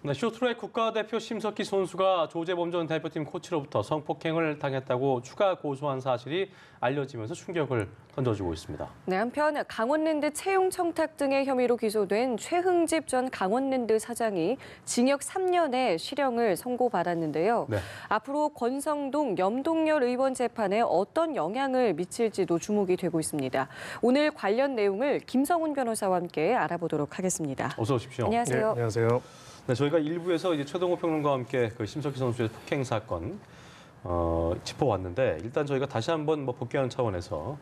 네, 쇼트트랙 국가대표 심석희 선수가 조재범 전 대표팀 코치로부터 성폭행을 당했다고 추가 고소한 사실이 알려지면서 충격을 던져주고 있습니다. 네, 한편 강원랜드 채용 청탁 등의 혐의로 기소된 최흥집 전 강원랜드 사장이 징역 3년의 실형을 선고받았는데요. 네. 앞으로 권성동, 염동열 의원 재판에 어떤 영향을 미칠지도 주목이 되고 있습니다. 오늘 관련 내용을 김성훈 변호사와 함께 알아보도록 하겠습니다. 어서 오십시오. 안녕하세요. 네, 안녕하세요. 네, 저희가 1부에서 이제 최동호 평론가와 함께 그 심석희 선수의 폭행 사건 짚어왔는데 일단 저희가 다시 한번 복귀하는 차원에서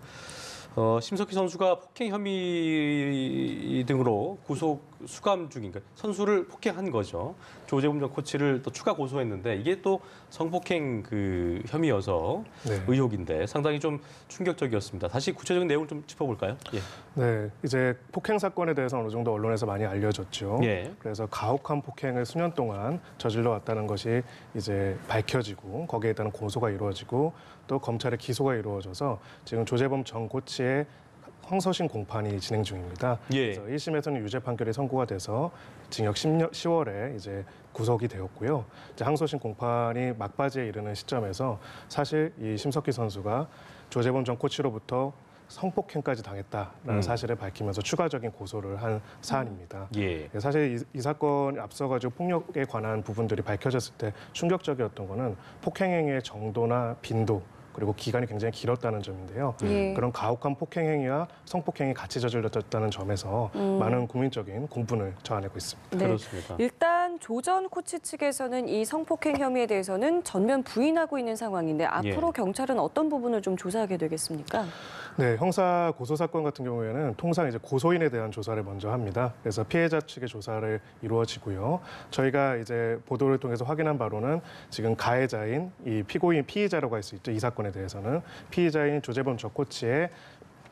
심석희 선수가 폭행 혐의 등으로 구속 수감 중인 선수를 폭행한 거죠. 조재범 전 코치를 또 추가 고소했는데 이게 또 성폭행 그 혐의여서 네. 의혹인데 상당히 좀 충격적이었습니다. 다시 구체적인 내용을 좀 짚어볼까요? 예. 네, 이제 폭행 사건에 대해서 어느 정도 언론에서 많이 알려졌죠. 예. 그래서 가혹한 폭행을 수년 동안 저질러 왔다는 것이 이제 밝혀지고 거기에 따른 고소가 이루어지고 또 검찰의 기소가 이루어져서 지금 조재범 전 코치의 항소심 공판이 진행 중입니다. 예. 그래서 1심에서는 유죄 판결이 선고가 돼서 징역 10월에 이제 구속이 되었고요. 이제 항소심 공판이 막바지에 이르는 시점에서 사실 이 심석희 선수가 조재범 전 코치로부터 성폭행까지 당했다라는 사실을 밝히면서 추가적인 고소를 한 사안입니다. 예. 사실 이 사건이 앞서가지고 폭력에 관한 부분들이 밝혀졌을 때 충격적이었던 거는 폭행 행위의 정도나 빈도 그리고 기간이 굉장히 길었다는 점인데요. 예. 그런 가혹한 폭행 행위와 성폭행이 같이 저질렀다는 점에서 많은 국민적인 공분을 자아내고 있습니다. 네. 그렇습니다. 일단 조 전 코치 측에서는 이 성폭행 혐의에 대해서는 전면 부인하고 있는 상황인데 앞으로 예. 경찰은 어떤 부분을 좀 조사하게 되겠습니까? 네, 형사 고소 사건 같은 경우에는 통상 이제 고소인에 대한 조사를 먼저 합니다. 그래서 피해자 측의 조사를 이루어지고요. 저희가 이제 보도를 통해서 확인한 바로는 지금 가해자인 이 피의자라고 할 수 있죠. 이 사건에 대해서는 피의자인 조재범 전 코치의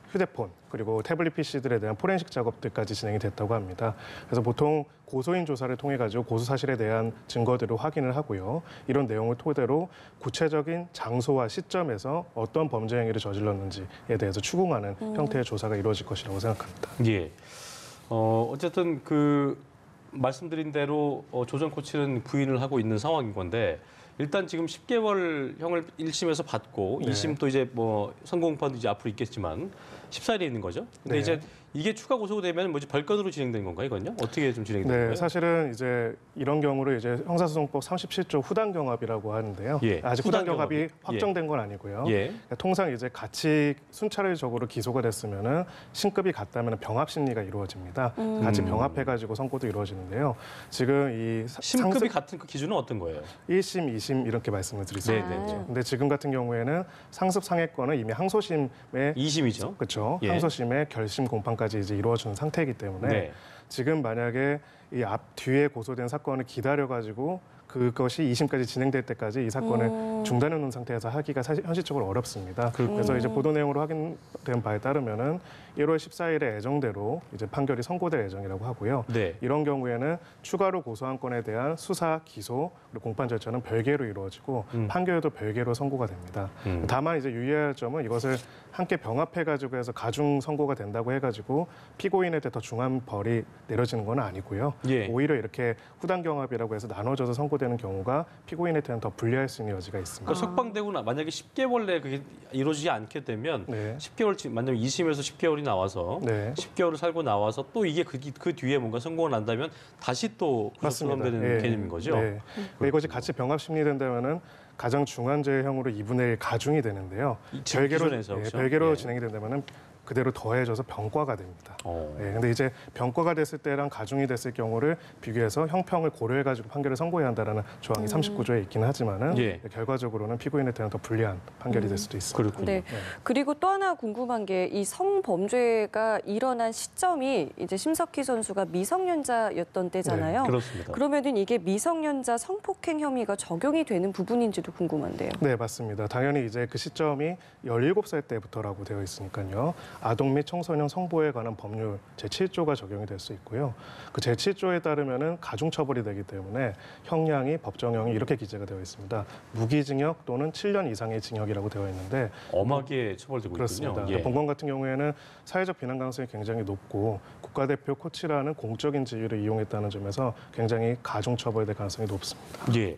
휴대폰 그리고 태블릿 PC들에 대한 포렌식 작업들까지 진행이 됐다고 합니다. 그래서 보통 고소인 조사를 통해 가지고 고소 사실에 대한 증거들을 확인을 하고요. 이런 내용을 토대로 구체적인 장소와 시점에서 어떤 범죄 행위를 저질렀는지에 대해서 추궁하는 형태의 조사가 이루어질 것이라고 생각합니다. 예. 어쨌든 그 말씀드린 대로 조 전 코치는 부인을 하고 있는 상황인 건데 일단 지금 10개월 형을 1심에서 받고 네. 2심 또 이제 선고 공판도 이제 앞으로 있겠지만 14일에 있는 거죠. 근데 네. 이제 이게 추가 고소되면 뭐지 별건으로 진행된 건가요, 이건요? 어떻게 좀 진행이 되는 네, 거예요? 사실은 이제 이런 경우를 이제 형사소송법 37조 후단 경합이라고 하는데요. 예, 아직 후단 후단 경합이 경합이. 확정된 건 아니고요. 예. 그러니까 통상 이제 같이 순차적으로 기소가 됐으면은 신급이 같다면 병합 심리가 이루어집니다. 같이 병합해가지고 선고도 이루어지는데요. 지금 이 심급이 같은 그 기준은 어떤 거예요? 1심, 2심 이렇게 말씀을 드릴 수 네, 있죠. 네. 근데 지금 같은 경우에는 상습 상해권은 이미 항소심에 2심이죠. 그렇죠. 예. 항소심의 결심 공판까지 이제 이루어지는 상태이기 때문에 네. 지금 만약에 이 앞 뒤에 고소된 사건을 기다려 가지고 그것이 2심까지 진행될 때까지 이 사건을 중단해 놓은 상태에서 하기가 사실 현실적으로 어렵습니다. 그래서 이제 보도 내용으로 확인된 바에 따르면은 1월 14일에 예정대로 이제 판결이 선고될 예정이라고 하고요. 네. 이런 경우에는 추가로 고소한 건에 대한 수사, 기소, 그리고 공판 절차는 별개로 이루어지고 판결도 별개로 선고가 됩니다. 다만 이제 유의해야 할 점은 이것을 함께 병합해가지고 해서 가중 선고가 된다고 해가지고 피고인에 대해 더 중한 벌이 내려지는 건 아니고요. 예. 오히려 이렇게 후단 경합이라고 해서 나눠져서 선고되는 경우가 피고인에 대한 더 불리할 수 있는 여지가 있습니다. 그러니까 석방되고 만약에 10개월 내에 그게 이루어지지 않게 되면 네. 10개월 만약에 2심에서 10개월이 나와서 네. 10개월을 살고 나와서 또 이게 그 뒤에 뭔가 선고가 난다면 다시 또 구속수감되는 예. 개념인 거죠. 네. 이것이 같이 병합 심리된다면은 가장 중한죄형으로 2분의 1 가중이 되는데요. 지금 기존에서, 예, 그렇죠? 별개로 예. 진행이 된다면은 그대로 더해져서 병과가 됩니다. 어. 예, 근데 이제 병과가 됐을 때랑 가중이 됐을 경우를 비교해서 형평을 고려해가지고 판결을 선고해야 한다는 조항이 39조에 있기는 하지만은 예. 결과적으로는 피고인에 대한 더 불리한 판결이 될 수도 있습니다. 그렇군요. 네. 그리고 또 하나 궁금한 게 이 성범죄가 일어난 시점이 이제 심석희 선수가 미성년자였던 때잖아요. 네, 그렇습니다. 그러면은 이게 미성년자 성폭행 혐의가 적용이 되는 부분인지도 궁금한데요. 네, 맞습니다. 당연히 이제 그 시점이 17살 때부터라고 되어 있으니까요. 아동 및 청소년 성보호에 관한 법률 제7조가 적용이 될 수 있고요. 그 제7조에 따르면은 가중처벌이 되기 때문에 형량이 법정형이 이렇게 기재가 되어 있습니다. 무기징역 또는 7년 이상의 징역이라고 되어 있는데 엄하게 처벌되고 그렇습니다. 있군요. 예. 본건 같은 경우에는 사회적 비난 가능성이 굉장히 높고 국가대표 코치라는 공적인 지위를 이용했다는 점에서 굉장히 가중처벌될 가능성이 높습니다. 예.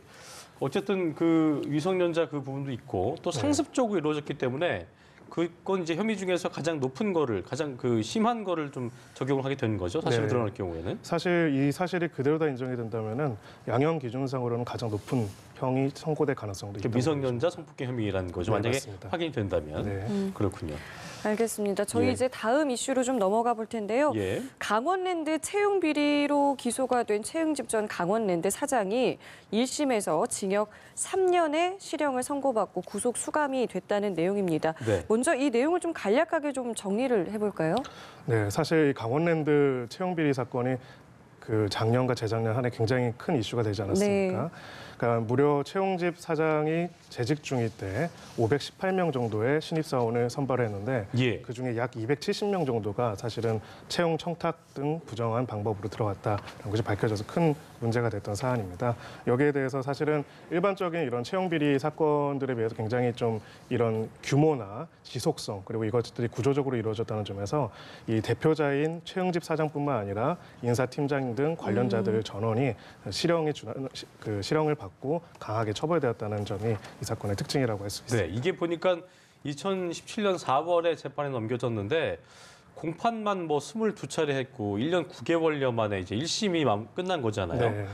어쨌든 그 미성년자 그 부분도 있고 또 네. 상습적으로 이루어졌기 때문에 그건 이제 혐의 중에서 가장 높은 거를 가장 그 심한 거를 좀 적용을 하게 되는 거죠. 사실로 네. 드러날 경우에는. 사실 이 사실이 그대로 다 인정이 된다면은 양형 기준상으로는 가장 높은 형이 선고될 가능성도 있다. 미성년자 성폭행 혐의라는 거죠. 네, 만약에 맞습니다. 확인이 된다면 네. 그렇군요. 알겠습니다. 저희 예. 이제 다음 이슈로 좀 넘어가 볼 텐데요. 예. 강원랜드 채용 비리로 기소가 된 채용집 전 강원랜드 사장이 1심에서 징역 3년의 실형을 선고받고 구속 수감이 됐다는 내용입니다. 네. 먼저 이 내용을 좀 간략하게 좀 정리를 해볼까요? 네, 사실 이 강원랜드 채용 비리 사건이 그 작년과 재작년 한 해 굉장히 큰 이슈가 되지 않았습니까? 네. 그러니까 무려 채용집 사장이 재직 중일 때 518명 정도의 신입사원을 선발했는데 예. 그중에 약 270명 정도가 사실은 채용 청탁 등 부정한 방법으로 들어갔다라는 것이 밝혀져서 큰 문제가 됐던 사안입니다. 여기에 대해서 사실은 일반적인 이런 채용 비리 사건들에 비해서 굉장히 좀 이런 규모나 지속성 그리고 이것들이 구조적으로 이루어졌다는 점에서 이 대표자인 채용집 사장뿐만 아니라 인사팀장 등 관련자들 전원이 실형을 받고 강하게 처벌되었다는 점이 이 사건의 특징이라고 할 수 있습니다. 네, 이게 보니까 2017년 4월에 재판에 넘겨졌는데 공판만 뭐 22차례 했고 1년 9개월여 만에 이제 1심이 끝난 거잖아요. 네.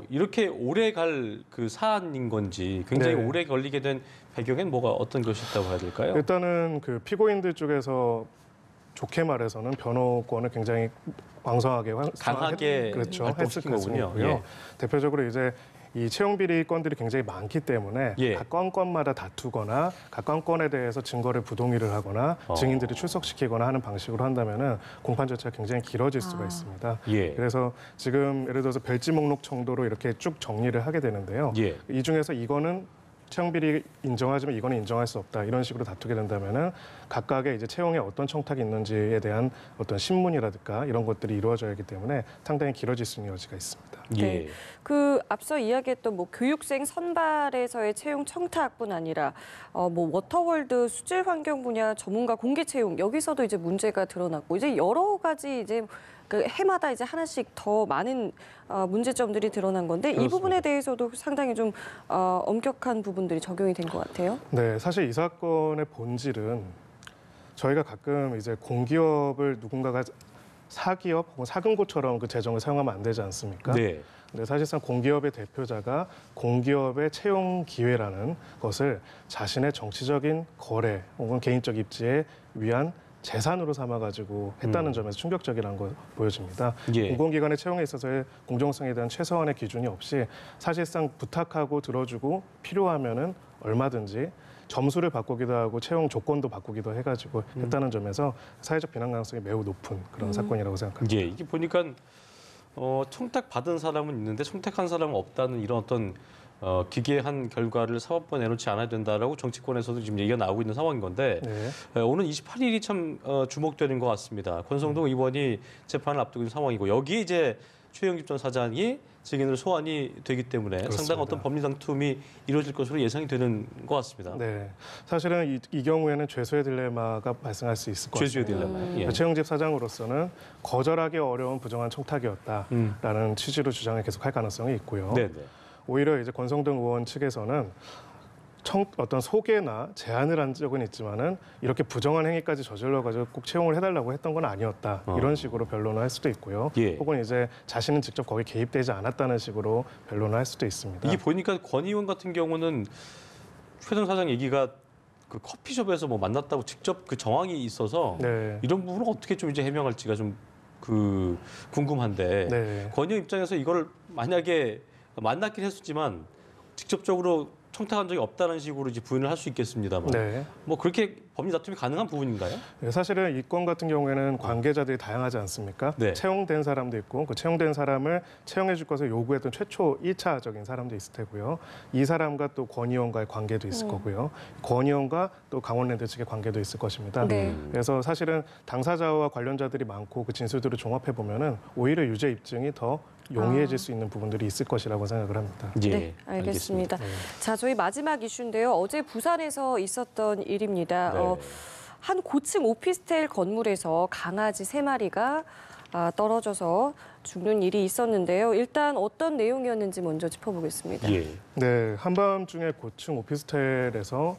이렇게 오래 갈 그 사안인 건지 굉장히 네. 오래 걸리게 된 배경엔 뭐가 어떤 것이 있다고 해야 될까요? 일단은 그 피고인들 쪽에서 좋게 말해서는 변호권을 굉장히 왕성하게 강하게 그렇죠. 발동시킨 했을 거군요. 것이고요. 예. 대표적으로 이제 이 채용 비리 건들이 굉장히 많기 때문에 예. 각 건마다 다투거나 각 건에 대해서 증거를 부동의를 하거나 증인들을 출석시키거나 하는 방식으로 한다면은 공판 절차가 굉장히 길어질 수가 있습니다. 예. 그래서 지금 예를 들어서 별지 목록 정도로 이렇게 쭉 정리를 하게 되는데요. 예. 이 중에서 이거는 채용 비리 인정하지만 이거는 인정할 수 없다 이런 식으로 다투게 된다면은 각각의 이제 채용에 어떤 청탁이 있는지에 대한 어떤 신문이라든가 이런 것들이 이루어져야 하기 때문에 상당히 길어질 수 있는 여지가 있습니다. 예. 네. 그 앞서 이야기했던 뭐 교육생 선발에서의 채용 청탁뿐 아니라 뭐 워터월드 수질 환경 분야 전문가 공개 채용 여기서도 이제 문제가 드러났고 이제 여러 가지 이제 그 해마다 이제 하나씩 더 많은 문제점들이 드러난 건데 이 그렇습니다. 부분에 대해서도 상당히 좀 엄격한 부분들이 적용이 된 것 같아요. 네, 사실 이 사건의 본질은 저희가 가끔 이제 공기업을 누군가가 사기업 혹은 사금고처럼 그 재정을 사용하면 안 되지 않습니까? 네. 근데 사실상 공기업의 대표자가 공기업의 채용 기회라는 것을 자신의 정치적인 거래 혹은 개인적 입지에 위한 재산으로 삼아가지고 했다는 점에서 충격적이라는 걸 보여집니다. 예. 공공기관의 채용에 있어서의 공정성에 대한 최소한의 기준이 없이 사실상 부탁하고 들어주고 필요하면은 얼마든지 점수를 바꾸기도 하고 채용 조건도 바꾸기도 해가지고 했다는 점에서 사회적 비난 가능성이 매우 높은 그런 사건이라고 생각합니다. 예. 이게 보니까 청탁 받은 사람은 있는데 청탁한 사람은 없다는 이런 어떤 기계한 결과를 사법부에 내놓지 않아야 된다라고 정치권에서도 지금 얘기가 나오고 있는 상황인 건데 네. 오늘 28일이 참 주목되는 것 같습니다. 권성동 의원이 재판을 앞두고 있는 상황이고 여기에 이제 최영집 전 사장이 증인으로 소환이 되기 때문에 그렇습니다. 상당한 어떤 법리 다툼이 이루어질 것으로 예상이 되는 것 같습니다. 네, 사실은 이 경우에는 죄수의 딜레마가 발생할 수 있을 것 죄수의 같습니다. 딜레마. 예. 최영집 사장으로서는 거절하기 어려운 부정한 청탁이었다라는 취지로 주장을 계속할 가능성이 있고요. 네, 네. 오히려 이제 권성동 의원 측에서는 어떤 소개나 제안을 한 적은 있지만은 이렇게 부정한 행위까지 저질러가지고 꼭 채용을 해달라고 했던 건 아니었다 이런 식으로 변론을 할 수도 있고요. 예. 혹은 이제 자신은 직접 거기에 개입되지 않았다는 식으로 변론을 할 수도 있습니다. 이게 보니까 권 의원 같은 경우는 최 전 사장 얘기가 그 커피숍에서 뭐 만났다고 직접 그 정황이 있어서 네. 이런 부분을 어떻게 좀 이제 해명할지가 좀 그 궁금한데 네. 권 의원 입장에서 이걸 만약에 만났긴 했었지만 직접적으로 청탁한 적이 없다는 식으로 이제 부인을 할 수 있겠습니다만, 네. 뭐 그렇게 법리 다툼이 가능한 부분인가요? 네, 사실은 이 건 같은 경우에는 관계자들이 다양하지 않습니까? 네. 채용된 사람도 있고 그 채용된 사람을 채용해 줄 것을 요구했던 최초 1차적인 사람도 있을 테고요. 이 사람과 또 권 의원과의 관계도 있을 거고요. 권 의원과 또 강원랜드 측의 관계도 있을 것입니다. 네. 그래서 사실은 당사자와 관련자들이 많고 그 진술들을 종합해 보면은 오히려 유죄 입증이 더 용이해질 수 있는 부분들이 있을 것이라고 생각을 합니다. 예, 네, 알겠습니다. 네. 자, 저희 마지막 이슈인데요. 어제 부산에서 있었던 일입니다. 네. 한 고층 오피스텔 건물에서 강아지 3마리가 떨어져서 죽는 일이 있었는데요. 일단 어떤 내용이었는지 먼저 짚어보겠습니다. 예. 네, 한밤중에 고층 오피스텔에서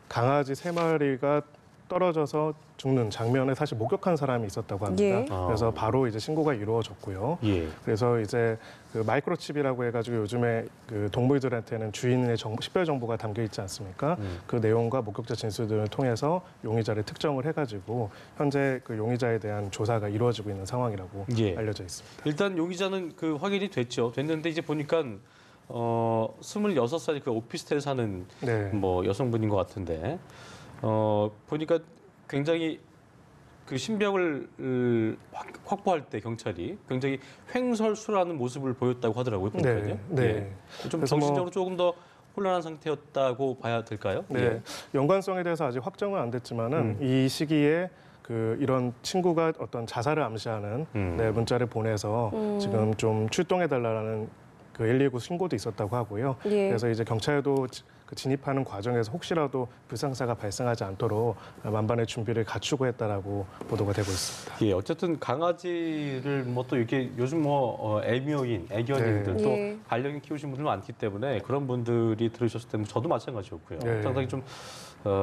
강아지 3마리가 떨어져서 죽는 장면을 사실 목격한 사람이 있었다고 합니다. 예. 그래서 바로 이제 신고가 이루어졌고요. 예. 그래서 이제 그 마이크로칩이라고 해가지고 요즘에 그 동물들한테는 주인의 식별 정보가 담겨 있지 않습니까? 그 내용과 목격자 진술들을 통해서 용의자를 특정을 해가지고 현재 그 용의자에 대한 조사가 이루어지고 있는 상황이라고 예. 알려져 있습니다. 일단 용의자는 그 확인이 됐죠. 됐는데 이제 보니까 26살이 그 오피스텔 사는 네. 뭐 여성분인 것 같은데 보니까 굉장히 그 신병을 확보할 때 경찰이 굉장히 횡설수라는 모습을 보였다고 하더라고요. 보니까요. 네. 예. 좀 그래서 정신적으로 조금 더 혼란한 상태였다고 봐야 될까요? 네, 예. 연관성에 대해서 아직 확정은 안 됐지만은 이 시기에 그 이런 친구가 어떤 자살을 암시하는 네, 문자를 보내서 지금 좀 출동해 달라는 그 119 신고도 있었다고 하고요. 예. 그래서 이제 경찰도 그 진입하는 과정에서 혹시라도 불상사가 발생하지 않도록 만반의 준비를 갖추고 했다라고 보도가 되고 있습니다. 예, 어쨌든 강아지를 뭐 또 이렇게 요즘 뭐 애묘인, 애견인들 네. 또 예. 반려견 키우신 분들 많기 때문에 그런 분들이 들으셨을 때는 저도 마찬가지였고요. 네. 상당히 좀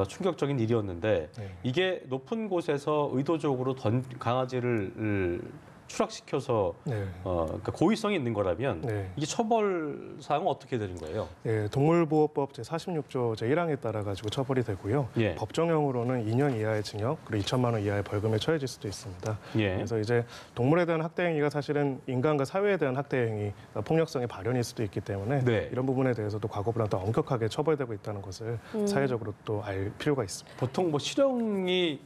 충격적인 일이었는데 네. 이게 높은 곳에서 의도적으로 강아지를 추락시켜서 네. 그러니까 고의성이 있는 거라면 네. 이게 처벌 사항은 어떻게 되는 거예요? 예, 동물보호법 제46조 제1항에 따라 가지고 처벌이 되고요. 예. 법정형으로는 2년 이하의 징역 그리고 2천만 원 이하의 벌금에 처해질 수도 있습니다. 예. 그래서 이제 동물에 대한 학대 행위가 사실은 인간과 사회에 대한 학대 행위, 폭력성의 발현일 수도 있기 때문에 네. 이런 부분에 대해서도 과거보다 더 엄격하게 처벌되고 있다는 것을 사회적으로 또 알 필요가 있습니다. 보통 뭐 실형이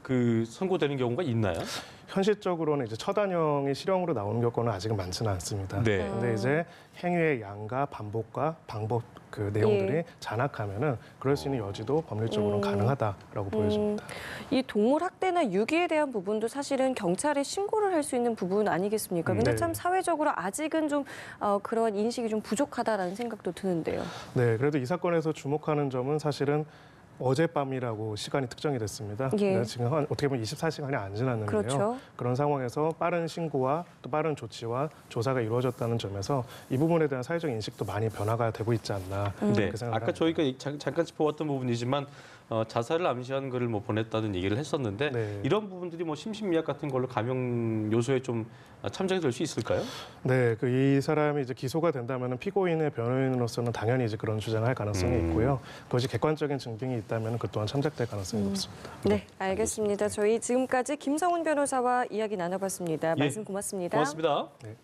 그 선고되는 경우가 있나요? 현실적으로는 이제 처단형이 실형으로 나오는 경우는 아직은 많지는 않습니다. 네. 근데 이제 행위의 양과 반복과 방법 그 내용들이 예. 잔악하면은 그럴 수 있는 여지도 법률적으로는 가능하다라고 보여집니다. 이 동물 학대나 유기에 대한 부분도 사실은 경찰에 신고를 할 수 있는 부분 아니겠습니까? 근데 네. 참 사회적으로 아직은 좀 그런 인식이 좀 부족하다라는 생각도 드는데요. 네, 그래도 이 사건에서 주목하는 점은 사실은 어젯밤이라고 시간이 특정이 됐습니다. 예. 그래서 지금 어떻게 보면 24시간이 안 지났는데요. 그렇죠. 그런 상황에서 빠른 신고와 또 빠른 조치와 조사가 이루어졌다는 점에서 이 부분에 대한 사회적 인식도 많이 변화가 되고 있지 않나 네. 그렇게 생각합니다. 아까 저희가 잠깐 짚어봤던 부분이지만 자살을 암시한 글을 뭐 보냈다는 얘기를 했었는데 네. 이런 부분들이 뭐 심신미약 같은 걸로 감형 요소에 좀 참작이 될 수 있을까요? 네, 그 이 사람이 이제 기소가 된다면 피고인의 변호인으로서는 당연히 이제 그런 주장을 할 가능성이 있고요. 그것이 객관적인 증빙이 있다면 그 또한 참작될 가능성이 높습니다. 네, 알겠습니다. 저희 지금까지 김성훈 변호사와 이야기 나눠봤습니다. 예. 말씀 고맙습니다. 고맙습니다. 네.